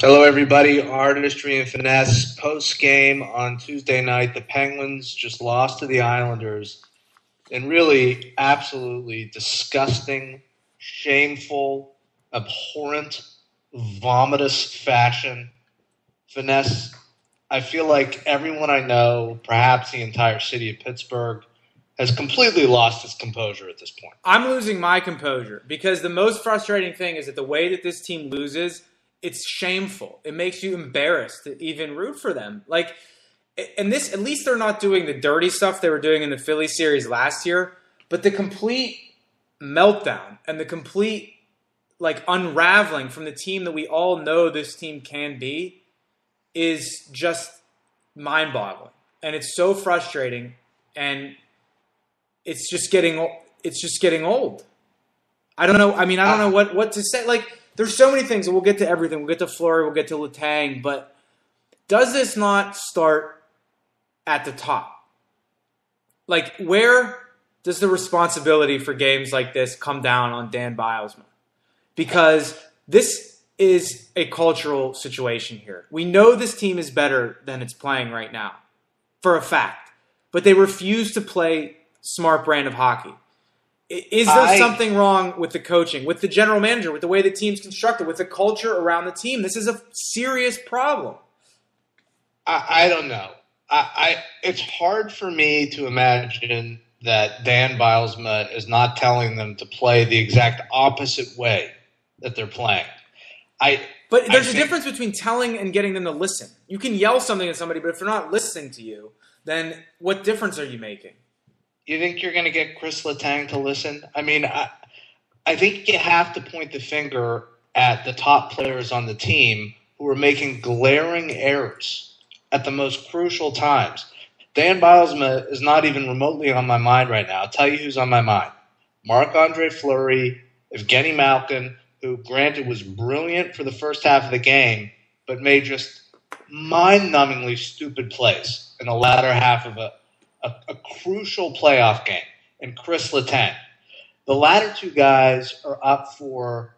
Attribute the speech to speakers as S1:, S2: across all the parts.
S1: Hello, everybody. Artistry and Finesse post game on Tuesday night. The Penguins just lost to the Islanders in really absolutely disgusting, shameful, abhorrent, vomitous fashion. Finesse, I feel like everyone I know, perhaps the entire city of Pittsburgh, has completely lost its composure at this point.
S2: I'm losing my composure because the most frustrating thing is that the way that this team loses, it's shameful. It makes you embarrassed to even root for them. And this, at least they're not doing the dirty stuff they were doing in the Philly series last year, but the complete meltdown and the complete unraveling from the team that we all know this team can be is just mind-boggling. And it's so frustrating, and it's just getting old. I don't know. I mean, I don't know what to say. There's so many things, and we'll get to everything. We'll get to Fleury, we'll get to Letang, but does this not start at the top? Where does the responsibility for games like this come down on Dan Bilesma? Because this is a cultural situation here. We know this team is better than it's playing right now, for a fact, but they refuse to play smart brand of hockey. Is there something wrong with the coaching, with the general manager, with the way the team's constructed, with the culture around the team? This is a serious problem.
S1: I don't know. It's hard for me to imagine that Dan Bilesma is not telling them to play the exact opposite way that they're playing.
S2: But there's a difference between telling and getting them to listen. You can yell something at somebody, but if they're not listening to you, then what difference are you making?
S1: You think you're going to get Chris Letang to listen? I mean, I think you have to point the finger at the top players on the team who are making glaring errors at the most crucial times. Dan Bilesma is not even remotely on my mind right now. I'll tell you who's on my mind. Marc-Andre Fleury, Evgeny Malkin, who granted was brilliant for the first half of the game, but made just mind-numbingly stupid plays in the latter half of a crucial playoff game, and Chris Letang. The latter two guys are up for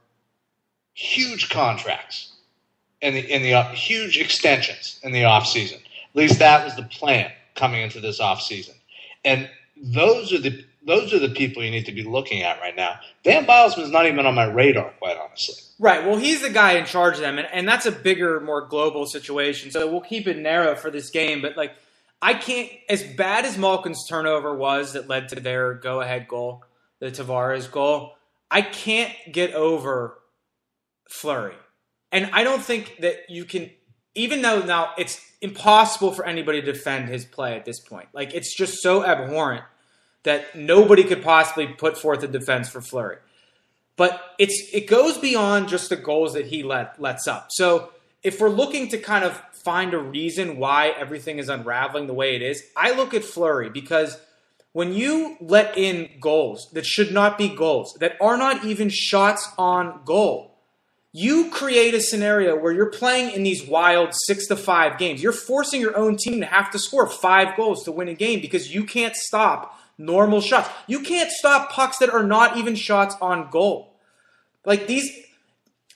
S1: huge contracts in the huge extensions in the offseason. At least that was the plan coming into this offseason. And those are the people you need to be looking at right now. Dan Bilesman is not even on my radar, quite honestly.
S2: Right. Well, he's the guy in charge of them, and that's a bigger, more global situation. So we'll keep it narrow for this game, but I can't, as bad as Malkin's turnover was that led to their go-ahead goal, the Tavares goal, I can't get over Fleury. And I don't think that you can, even though now it's impossible for anybody to defend his play at this point. It's just so abhorrent that nobody could possibly put forth a defense for Fleury. But it goes beyond just the goals that he lets up. So if we're looking to kind of find a reason why everything is unraveling the way it is, I look at Fleury because when you let in goals that should not be goals, that are not even shots on goal, you create a scenario where you're playing in these wild 6-5 games. You're forcing your own team to have to score 5 goals to win a game because you can't stop normal shots. You can't stop pucks that are not even shots on goal.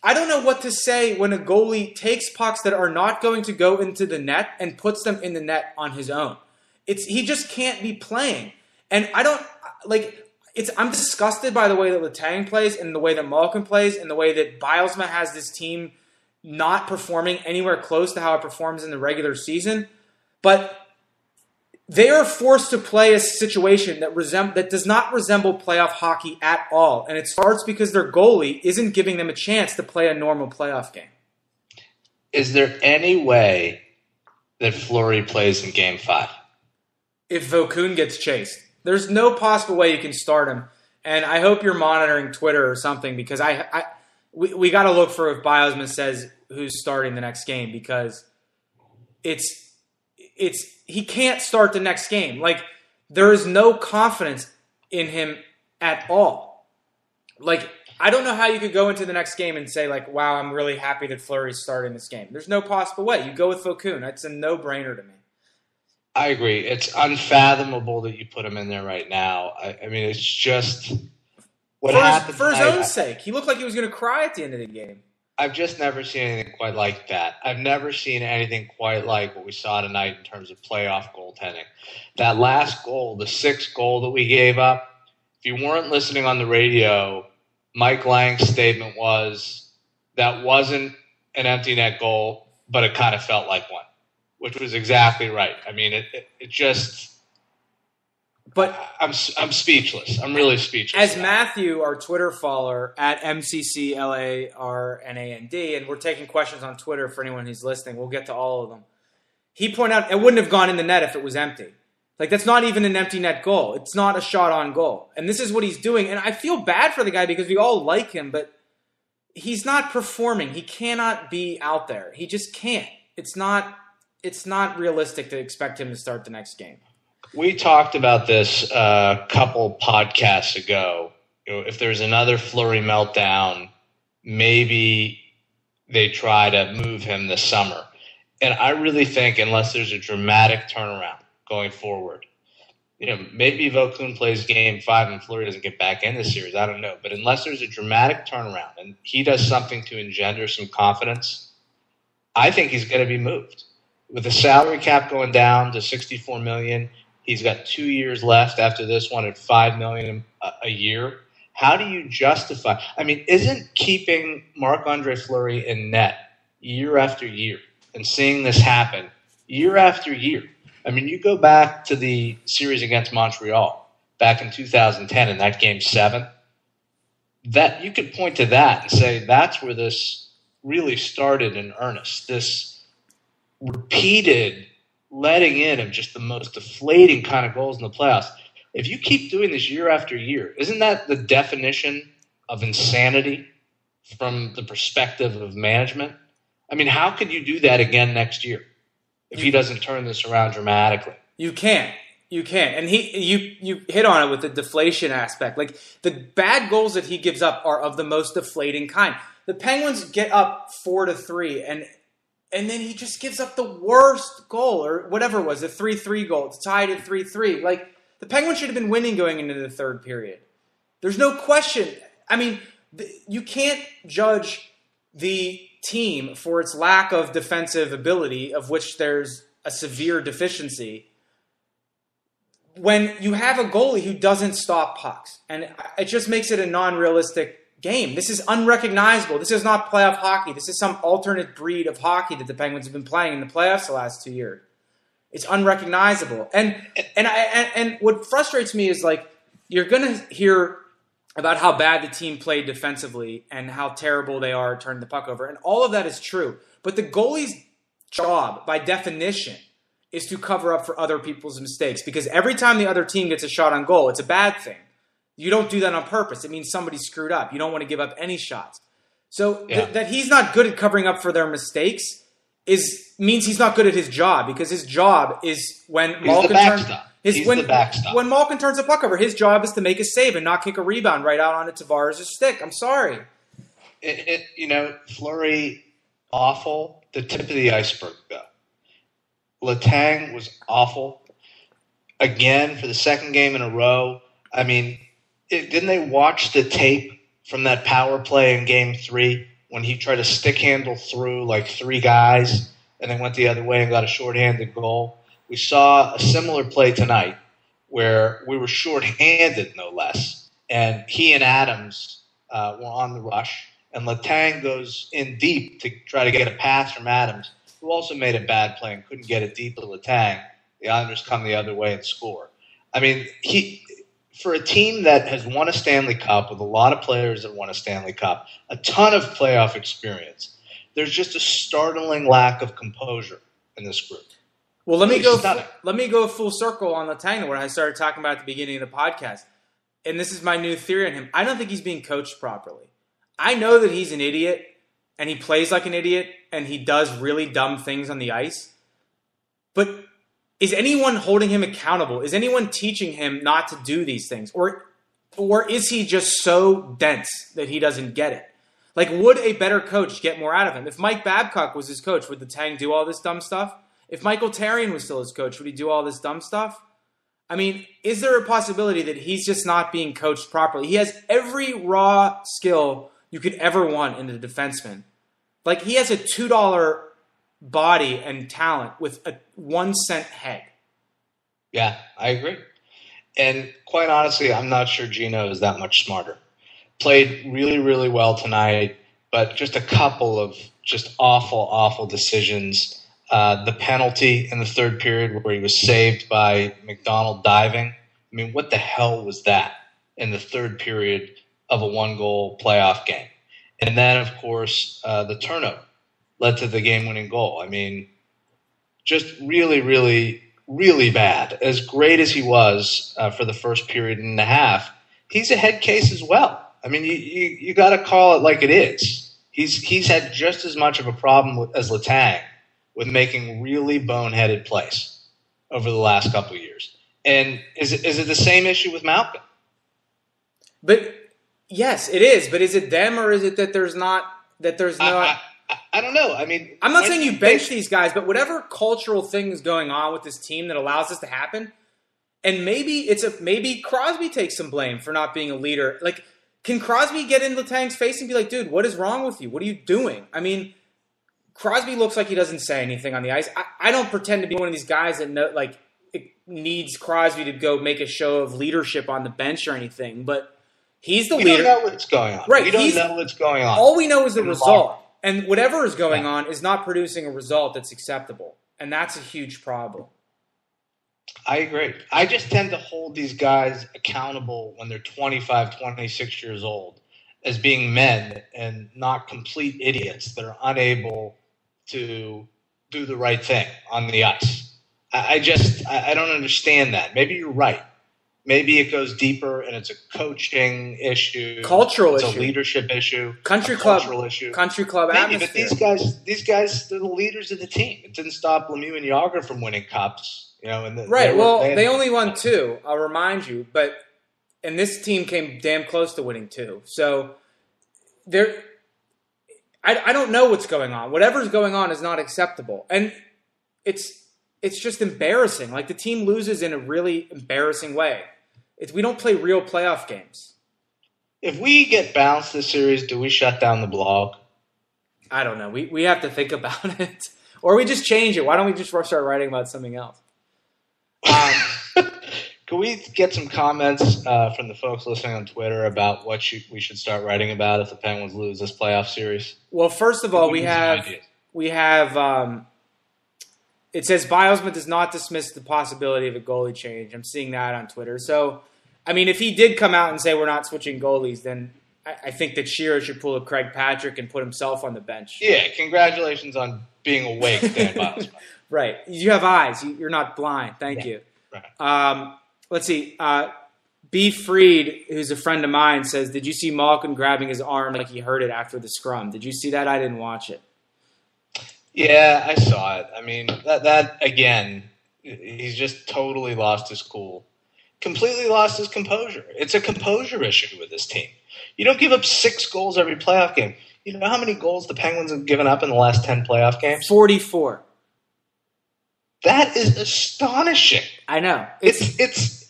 S2: I don't know what to say when a goalie takes pucks that are not going to go into the net and puts them in the net on his own. He just can't be playing. And I'm disgusted by the way that Letang plays and the way that Malkin plays and the way that Bilesma has this team not performing anywhere close to how it performs in the regular season. But they are forced to play a situation that does not resemble playoff hockey at all. And it starts because their goalie isn't giving them a chance to play a normal playoff game.
S1: Is there any way that Fleury plays in Game 5?
S2: If Vokun gets chased. There's no possible way you can start him. And I hope you're monitoring Twitter or something because we got to look for if Bilesma says who's starting the next game because he can't start the next game. There is no confidence in him at all. I don't know how you could go into the next game and say, wow, I'm really happy that Fleury's starting this game. There's no possible way. You go with Vokun. That's a no-brainer to me.
S1: I agree. It's unfathomable that you put him in there right now. I mean, it's just what happened
S2: for his own sake. He looked like he was going to cry at the end of the game.
S1: I've just never seen anything quite like that. I've never seen anything quite like what we saw tonight in terms of playoff goaltending. That last goal, the sixth goal that we gave up, if you weren't listening on the radio, Mike Lang's statement was that wasn't an empty net goal, but it kind of felt like one, which was exactly right. I mean, it just – but I'm speechless. I'm really speechless.
S2: As Matthew, our Twitter follower, at MCCLARNAND, and we're taking questions on Twitter for anyone who's listening. We'll get to all of them. He pointed out it wouldn't have gone in the net if it was empty. Like, that's not even an empty net goal. It's not a shot on goal. And this is what he's doing. And I feel bad for the guy because we all like him, but he's not performing. He cannot be out there. He just can't. It's not realistic to expect him to start the next game.
S1: We talked about this a couple podcasts ago. If there's another Fleury meltdown, maybe they try to move him this summer. And I really think unless there's a dramatic turnaround going forward, maybe Vokun plays game 5 and Fleury doesn't get back in the series. I don't know. But unless there's a dramatic turnaround and he does something to engender some confidence, I think he's going to be moved. With the salary cap going down to $64 million, he's got 2 years left after this one at $5 million a year. How do you justify? I mean, isn't keeping Marc-Andre Fleury in net year after year and seeing this happen year after year? I mean, you go back to the series against Montreal back in 2010 in that game 7. That you could point to that and say that's where this really started in earnest. This repeated letting in of just the most deflating kind of goals in the playoffs. If you keep doing this year after year, isn't that the definition of insanity from the perspective of management? I mean, how could you do that again next year if he doesn't turn this around dramatically?
S2: You can't. And you hit on it with the deflation aspect. Like, the bad goals that he gives up are of the most deflating kind. The Penguins get up 4-3 and then he just gives up the worst goal, or whatever it was, the 3-3 goal. It's tied at 3-3. Like, the Penguins should have been winning going into the third period. There's no question. I mean, you can't judge the team for its lack of defensive ability, of which there's a severe deficiency, when you have a goalie who doesn't stop pucks. And it just makes it a non-realistic game. This is unrecognizable. This is not playoff hockey. This is some alternate breed of hockey that the Penguins have been playing in the playoffs the last 2 years. It's unrecognizable. And what frustrates me is, like, you're going to hear about how bad the team played defensively and how terrible they are turning the puck over. And all of that is true. But the goalie's job, by definition, is to cover up for other people's mistakes. Because every time the other team gets a shot on goal, it's a bad thing. You don't do that on purpose. It means somebody screwed up. You don't want to give up any shots. So that he's not good at covering up for their mistakes means he's not good at his job, because his job is when Malkin when Malkin turns the puck over, his job is to make a save and not kick a rebound right out onto Tavares' stick. I'm sorry.
S1: Fleury, awful. The tip of the iceberg, though. Letang was awful. Again, for the second game in a row. I mean, didn't they watch the tape from that power play in Game 3 when he tried to stick handle through like 3 guys and then went the other way and got a shorthanded goal? We saw a similar play tonight where we were shorthanded, no less, and he and Adams were on the rush, and Letang goes in deep to try to get a pass from Adams, who also made a bad play and couldn't get it deep to Letang. The Islanders come the other way and score. I mean, for a team that has won a Stanley Cup, with a lot of players that won a Stanley Cup, a ton of playoff experience, there's just a startling lack of composure in this group.
S2: Well, let me go full circle on Letang, what I started talking about at the beginning of the podcast. And this is my new theory on him. I don't think he's being coached properly. I know that he's an idiot, and he plays like an idiot, and he does really dumb things on the ice. But is anyone holding him accountable? Is anyone teaching him not to do these things? Or is he just so dense that he doesn't get it? Like, would a better coach get more out of him? If Mike Babcock was his coach, would Letang do all this dumb stuff? If Michael Therrien was still his coach, would he do all this dumb stuff? I mean, is there a possibility that he's just not being coached properly? He has every raw skill you could ever want in a defenseman, Like, he has a $2 body and talent with a 1 cent head.
S1: Yeah, I agree. And quite honestly, I'm not sure Gino is that much smarter. Played really, really well tonight, but just a couple of just awful, awful decisions. The penalty in the third period where he was saved by McDonald diving. I mean, what the hell was that in the third period of a 1-goal playoff game? And then, of course, the turnover led to the game-winning goal. I mean, just really, really, really bad. As great as he was for the first period and a half, he's a head case as well. I mean, you got to call it like it is. He's had just as much of a problem as Letang with making really boneheaded plays over the last couple of years. And is it the same issue with Malkin?
S2: But yes, it is. But is it them, or is it that there's not?
S1: I don't know. I mean,
S2: I'm not saying you bench these guys, but whatever cultural thing is going on with this team that allows this to happen, and maybe Crosby takes some blame for not being a leader. Like, can Crosby get in Letang's face and be like, "Dude, what is wrong with you? What are you doing?" I mean, Crosby looks like he doesn't say anything on the ice. I don't pretend to be one of these guys that it needs Crosby to go make a show of leadership on the bench or anything, but he's the leader.
S1: We don't know what's going on.
S2: Right.
S1: We don't know what's going on.
S2: All we know is the result. And whatever is going on is not producing a result that's acceptable. And that's a huge problem.
S1: I agree. I just tend to hold these guys accountable when they're 25, 26 years old as being men and not complete idiots that are unable to do the right thing on the ice. I don't understand that. Maybe you're right. Maybe it goes deeper and it's a coaching issue,
S2: cultural
S1: issue,
S2: it's
S1: a leadership issue,
S2: country
S1: club
S2: issue,
S1: maybe,
S2: atmosphere.
S1: But these guys, they're the leaders of the team. It didn't stop Lemieux and Yager from winning cups,
S2: They only won 2. I'll remind you, and this team came damn close to winning 2. So I don't know what's going on. Whatever's going on is not acceptable, and it's just embarrassing. Like, the team loses in a really embarrassing way. We don't play real playoff games.
S1: If we get bounced this series, do we shut down the blog?
S2: I don't know. We have to think about it. Or we just change it. Why don't we just start writing about something else?
S1: Can we get some comments from the folks listening on Twitter about what we should start writing about if the Penguins lose this playoff series?
S2: Well, first of all, we have it says Biosman does not dismiss the possibility of a goalie change. I'm seeing that on Twitter. So, I mean, if he did come out and say we're not switching goalies, then I think that Shearer should pull a Craig Patrick and put himself on the bench.
S1: Yeah, congratulations on being awake, Dan Biosman.
S2: Right. You have eyes. You're not blind. Thank you.
S1: Right.
S2: Let's see. B. Freed, who's a friend of mine, says, did you see Malkin grabbing his arm like he hurt it after the scrum? Did you see that? I didn't watch it.
S1: Yeah, I saw it. I mean, that again, he's just totally lost his cool. Completely lost his composure. It's a composure issue with this team. You don't give up 6 goals every playoff game. You know how many goals the Penguins have given up in the last 10 playoff games?
S2: 44.
S1: That is astonishing.
S2: I know.
S1: It's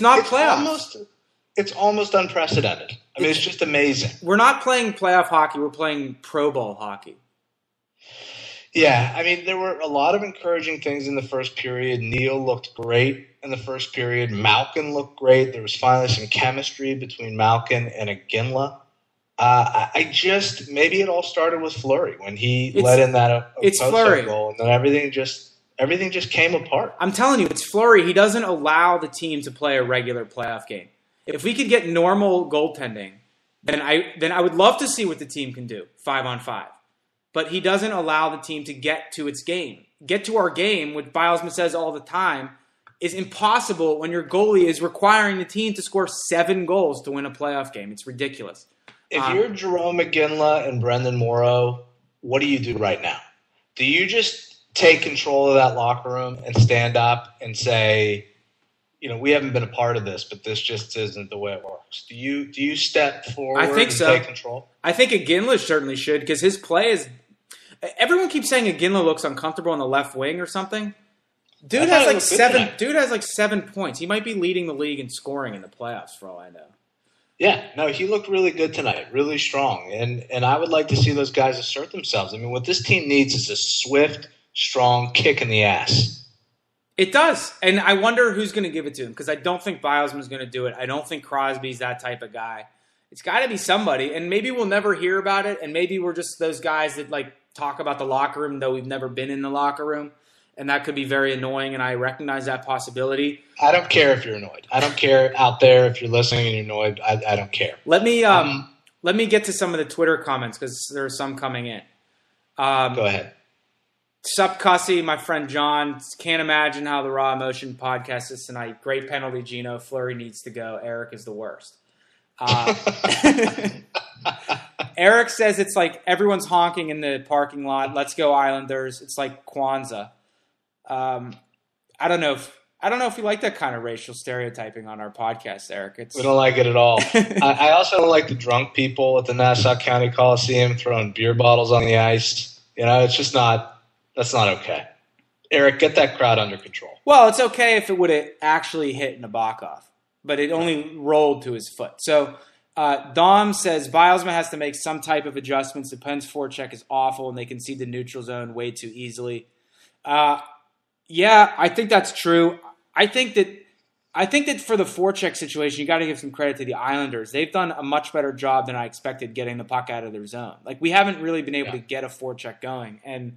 S2: not playoffs.
S1: It's almost unprecedented. I mean, it's just amazing.
S2: We're not playing playoff hockey. We're playing Pro Bowl hockey.
S1: Yeah, I mean, there were a lot of encouraging things in the first period. Neal looked great in the first period. Malkin looked great. There was finally some chemistry between Malkin and Iginla. Maybe it all started with Fleury when he let in that Okposo goal, and then everything just came apart.
S2: I'm telling you, it's Fleury. He doesn't allow the team to play a regular playoff game. If we could get normal goaltending, then I would love to see what the team can do 5-on-5. But he doesn't allow the team to get to its game. Get to our game, which Bilesman says all the time, is impossible when your goalie is requiring the team to score 7 goals to win a playoff game. It's ridiculous.
S1: If you're Jerome Iginla and Brendan Morrow, what do you do right now? Do you just take control of that locker room and stand up and say, we haven't been a part of this, but this just isn't the way it works? Do you step forward and take control? I think
S2: Iginla certainly should, because his play is – everyone keeps saying Iginla looks uncomfortable on the left wing or something. Dude has like 7 points. He might be leading the league in scoring in the playoffs for all I know.
S1: Yeah, no, he looked really good tonight, really strong. And I would like to see those guys assert themselves. I mean, what this team needs is a swift, strong kick in the ass.
S2: It does. And I wonder who's going to give it to him because I don't think Bilesman's going to do it. I don't think Crosby's that type of guy. It's got to be somebody. And maybe we'll never hear about it. And maybe we're just those guys that like talk about the locker room, though we've never been in the locker room. And that could be very annoying. And I recognize that possibility.
S1: I don't care if you're annoyed. I don't care out there if you're listening and you're annoyed. I don't care.
S2: Let me get to some of the Twitter comments because there are some coming in.
S1: Go ahead.
S2: Sup, Cussy, my friend John. Can't imagine how the Raw Emotion podcast is tonight. Great penalty, Gino. Fleury needs to go. Eric is the worst. Eric says it's like everyone's honking in the parking lot. Let's go Islanders. It's like Kwanzaa. I don't know if you like that kind of racial stereotyping on our podcast, Eric.
S1: We don't like it at all. I also don't like the drunk people at the Nassau County Coliseum throwing beer bottles on the ice. It's just not. That's not okay. Eric, get that crowd under control.
S2: Well, it's okay if it would have actually hit Nabokov, but it only rolled to his foot. So Dom says Bilesman has to make some type of adjustments. The Pens forecheck is awful, and they concede the neutral zone way too easily. Yeah, I think that's true. I think that for the forecheck situation, you got to give some credit to the Islanders. They've done a much better job than I expected getting the puck out of their zone. Like we haven't really been able to get a forecheck going, and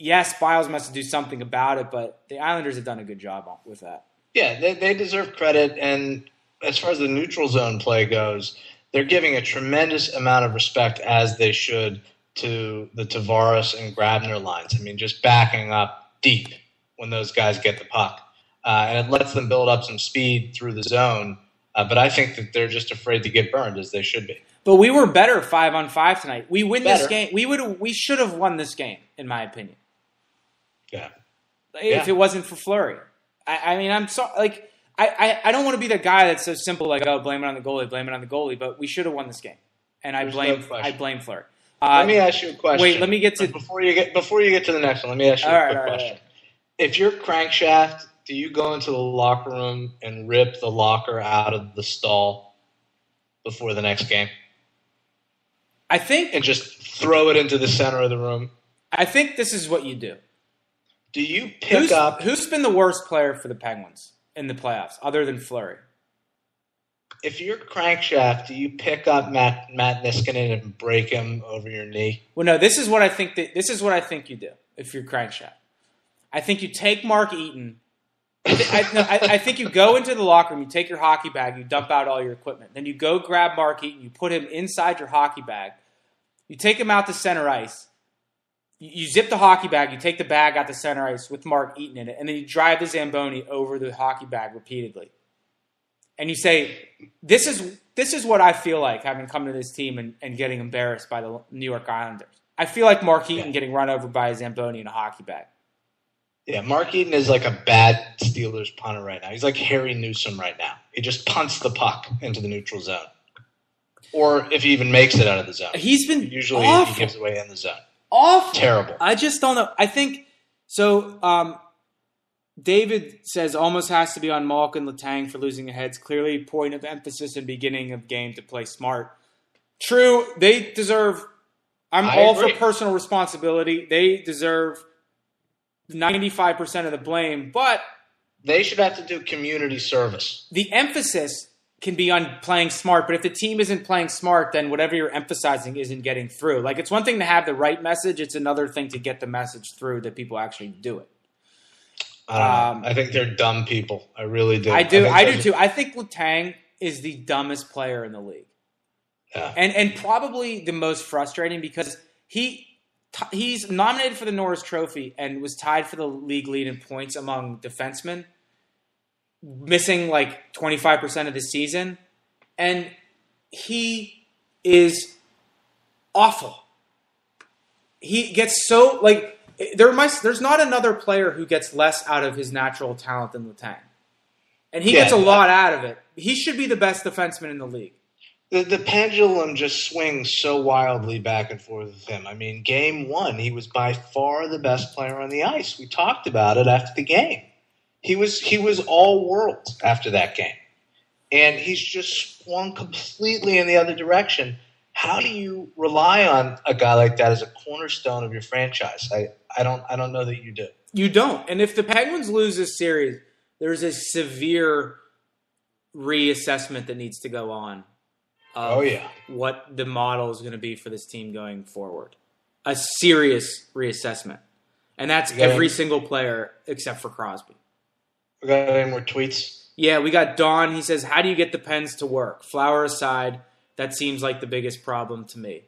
S2: yes, Bilesman has to do something about it, but the Islanders have done a good job with that.
S1: Yeah, they deserve credit, and as far as the neutral zone play goes, they're giving a tremendous amount of respect, as they should, to the Tavares and Grabner lines. I mean, just backing up deep when those guys get the puck. And it lets them build up some speed through the zone, but I think that they're just afraid to get burned, as they should be.
S2: But we were better 5-on-5 tonight. We win this game. We should have won this game, in my opinion.
S1: Yeah.
S2: If it wasn't for Fleury. I mean, I'm sorry. Like, I don't want to be the guy that's so simple, like, oh, blame it on the goalie, but we should have won this game. And I blame Fleury.
S1: Let me ask you a question.
S2: Wait, let me get to
S1: before you get to the next one, let me ask you a quick question. Right. If you're Crankshaft, do you go into the locker room and rip the locker out of the stall before the next game?
S2: I think
S1: and just throw it into the center of the room?
S2: I think this is what you do.
S1: Do you pick up...
S2: Who's been the worst player for the Penguins in the playoffs, other than Fleury?
S1: If you're Crankshaft, do you pick up Matt Niskanen and break him over your knee?
S2: Well, no. This is what I think you do. If you're Crankshaft, I think you take Mark Eaton. I think you go into the locker room, you take your hockey bag, you dump out all your equipment. Then you go grab Mark Eaton, you put him inside your hockey bag. You take him out to center ice. You zip the hockey bag, you take the bag out to center ice with Mark Eaton in it, and then you drive the Zamboni over the hockey bag repeatedly. And you say, this is what I feel like having come to this team and getting embarrassed by the New York Islanders. I feel like Mark Eaton getting run over by a Zamboni in a hockey bag.
S1: Yeah, Mark Eaton is like a bad Steelers punter right now. He's like Harry Newsome right now. He just punts the puck into the neutral zone. Or if he even makes it out of the zone.
S2: He's been
S1: usually
S2: awful.
S1: He gives away in the zone.
S2: Awful.
S1: Terrible.
S2: I just don't know. I think so. David says almost has to be on Malkin Letang for losing their heads. Clearly, point of emphasis in beginning of game to play smart. True, they deserve. I agree. For personal responsibility. They deserve 95% of the blame, but
S1: they should have to do community service.
S2: The emphasis can be on playing smart, but if the team isn't playing smart, then whatever you're emphasizing isn't getting through. Like, it's one thing to have the right message. It's another thing to get the message through that people actually do it.
S1: I think they're dumb people. I really do.
S2: I do too. I think Letang is the dumbest player in the league.
S1: Yeah.
S2: And probably the most frustrating because he's nominated for the Norris Trophy and was tied for the league lead in points among defensemen, missing like 25% of the season. And he is awful. He gets so, like, there's not another player who gets less out of his natural talent than Letang. And he gets a lot out of it. He should be the best defenseman in the league.
S1: The pendulum just swings so wildly back and forth with him. I mean, game one, he was by far the best player on the ice. We talked about it after the game. He was all world after that game. and he's just swung completely in the other direction. How do you rely on a guy like that as a cornerstone of your franchise? I don't know that you do.
S2: You don't. And if the Penguins lose this series, there's a severe reassessment that needs to go on of what the model is going to be for this team going forward. A serious reassessment. And that's every single player except for Crosby.
S1: We got any more tweets?
S2: Yeah, we got Don. He says, how do you get the Pens to work? Flower aside, that seems like the biggest problem to me.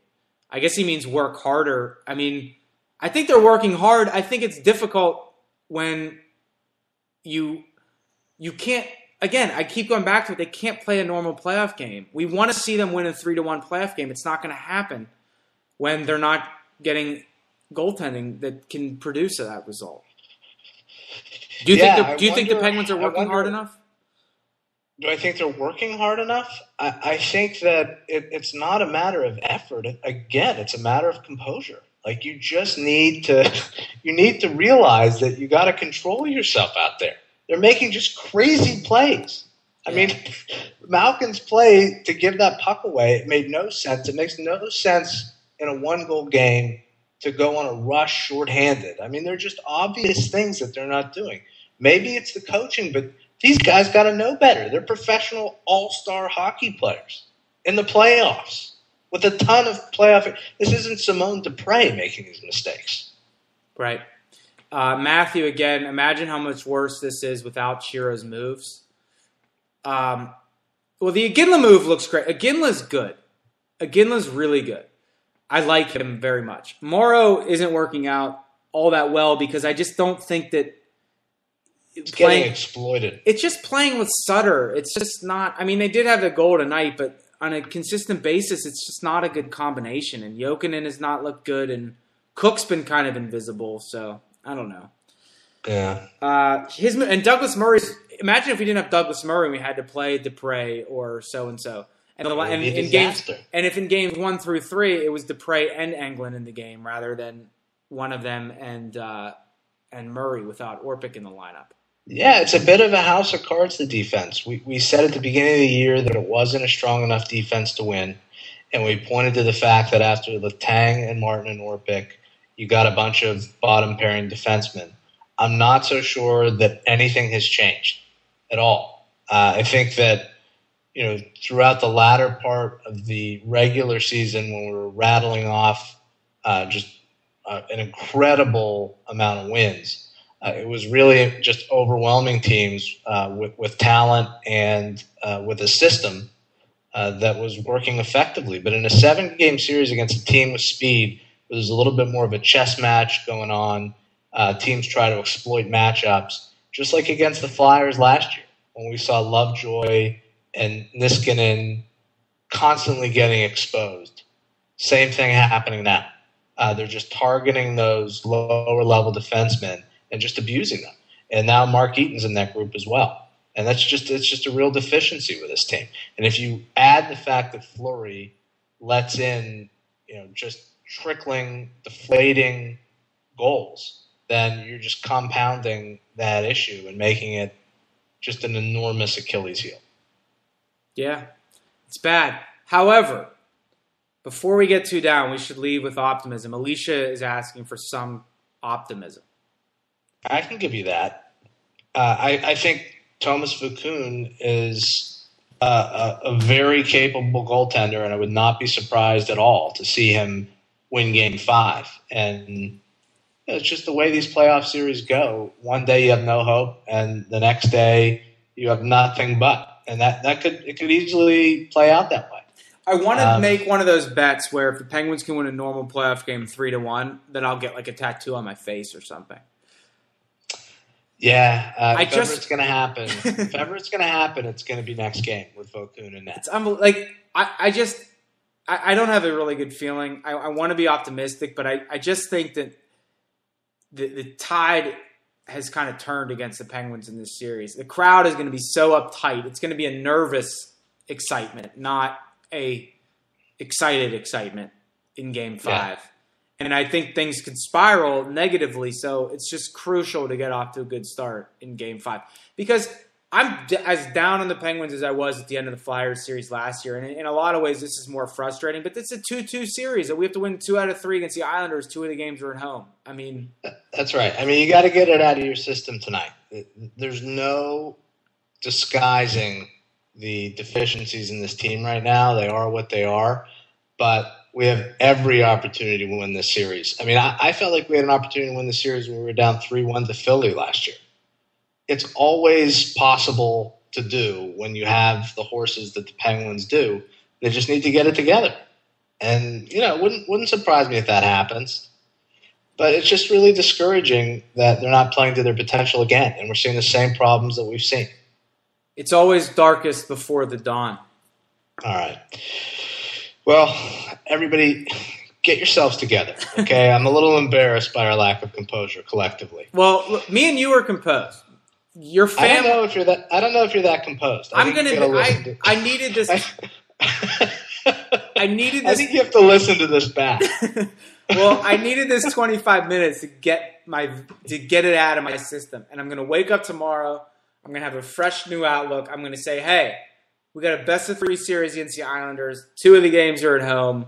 S2: I guess he means work harder. I mean, I think they're working hard. I think it's difficult when you can't, again, I keep going back to it, they can't play a normal playoff game. We want to see them win a 3-1 playoff game. It's not going to happen when they're not getting goaltending that can produce that result. Do you think the Penguins are working hard enough?
S1: Do I think they're working hard enough? I think that it's not a matter of effort. Again, it's a matter of composure. Like you just need to realize that you got to control yourself out there. They're making just crazy plays. I mean, Malkin's play to give that puck away, it made no sense. It makes no sense in a 1-goal game to go on a rush shorthanded. I mean, they're just obvious things that they're not doing. Maybe it's the coaching, but these guys got to know better. They're professional all-star hockey players in the playoffs with a ton of playoff. This isn't Simone Dupre making these mistakes.
S2: Right. Matthew, again, imagine how much worse this is without Chiro's moves. Well, the Iginla move looks great. Iginla's good. Iginla's really good. I like him very much. Morrow isn't working out all that well because I just don't think that
S1: it's getting exploited.
S2: It's just playing with Sutter. It's just not. I mean, they did have the goal tonight, but on a consistent basis, it's just not a good combination. And Jokinen has not looked good, and Cook's been kind of invisible. So I don't know.
S1: Yeah.
S2: And Douglas Murray's. Imagine if we didn't have Douglas Murray and we had to play Dupre or so and so. And if in games 1 through 3 it was Dupre and Englund in the game rather than one of them and Murray without Orpik in the lineup.
S1: Yeah, it's a bit of a house of cards, the defense. We said at the beginning of the year that it wasn't a strong enough defense to win, and we pointed to the fact that after Letang and Martin and Orpik, you got a bunch of bottom-pairing defensemen. I'm not so sure that anything has changed at all. I think that throughout the latter part of the regular season when we were rattling off just an incredible amount of wins, it was really just overwhelming teams with talent and with a system that was working effectively. But in a 7-game series against a team with speed, where there's a little bit more of a chess match going on, teams try to exploit matchups, just like against the Flyers last year when we saw Lovejoy and Niskanen constantly getting exposed. Same thing happening now. They're just targeting those lower-level defensemen and just abusing them. And now Mark Eaton's in that group as well. And it's just a real deficiency with this team. And if you add the fact that Fleury lets in, just trickling, deflating goals, then you're just compounding that issue and making it just an enormous Achilles heel.
S2: Yeah, it's bad. However, before we get too down, we should leave with optimism. Alicia is asking for some optimism.
S1: I can give you that. I think Thomas Vokoun is a very capable goaltender, and I would not be surprised at all to see him win Game 5. And it's just the way these playoff series go. One day you have no hope, and the next day you have nothing but. And it could easily play out that way.
S2: I want to make one of those bets where if the Penguins can win a normal playoff game 3-1, then I'll get like a tattoo on my face or something.
S1: Yeah, if ever it's going to happen, it's going to be next game with Vokoun and net.
S2: I don't have a really good feeling. I want to be optimistic, but I just think that the tide has kind of turned against the Penguins in this series. The crowd is going to be so uptight. It's going to be a nervous excitement, not a excited excitement in Game 5. Yeah. And I think things could spiral negatively, so it's just crucial to get off to a good start in Game 5. Because as down on the Penguins as I was at the end of the Flyers series last year. And in a lot of ways, this is more frustrating. But it's a 2-2 series that we have to win 2 out of 3 against the Islanders. 2 of the games are at home. I mean,
S1: that's right. I mean, you got to get it out of your system tonight. There's no disguising the deficiencies in this team right now. They are what they are. But we have every opportunity to win this series. I mean, I felt like we had an opportunity to win the series when we were down 3-1 to Philly last year. It's always possible to do when you have the horses that the Penguins do. They just need to get it together. And, it wouldn't surprise me if that happens. But it's just really discouraging that they're not playing to their potential again. And we're seeing the same problems that we've seen.
S2: It's always darkest before the dawn.
S1: All right. Well, everybody, get yourselves together, okay? I'm a little embarrassed by our lack of composure collectively.
S2: Well, look, me and you are composed. Your family.
S1: I don't know if you're that composed.
S2: I needed this. I think
S1: you have to listen to this back.
S2: Well, I needed this 25 minutes to get it out of my system, and I'm going to wake up tomorrow. I'm going to have a fresh new outlook. I'm going to say, hey, we got a best-of-3 series against the Islanders. 2 of the games are at home.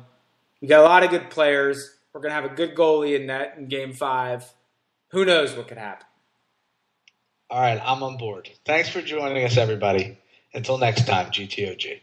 S2: We got a lot of good players. We're going to have a good goalie in net in Game 5. Who knows what could happen?
S1: All right, I'm on board. Thanks for joining us, everybody. Until next time, GTOG.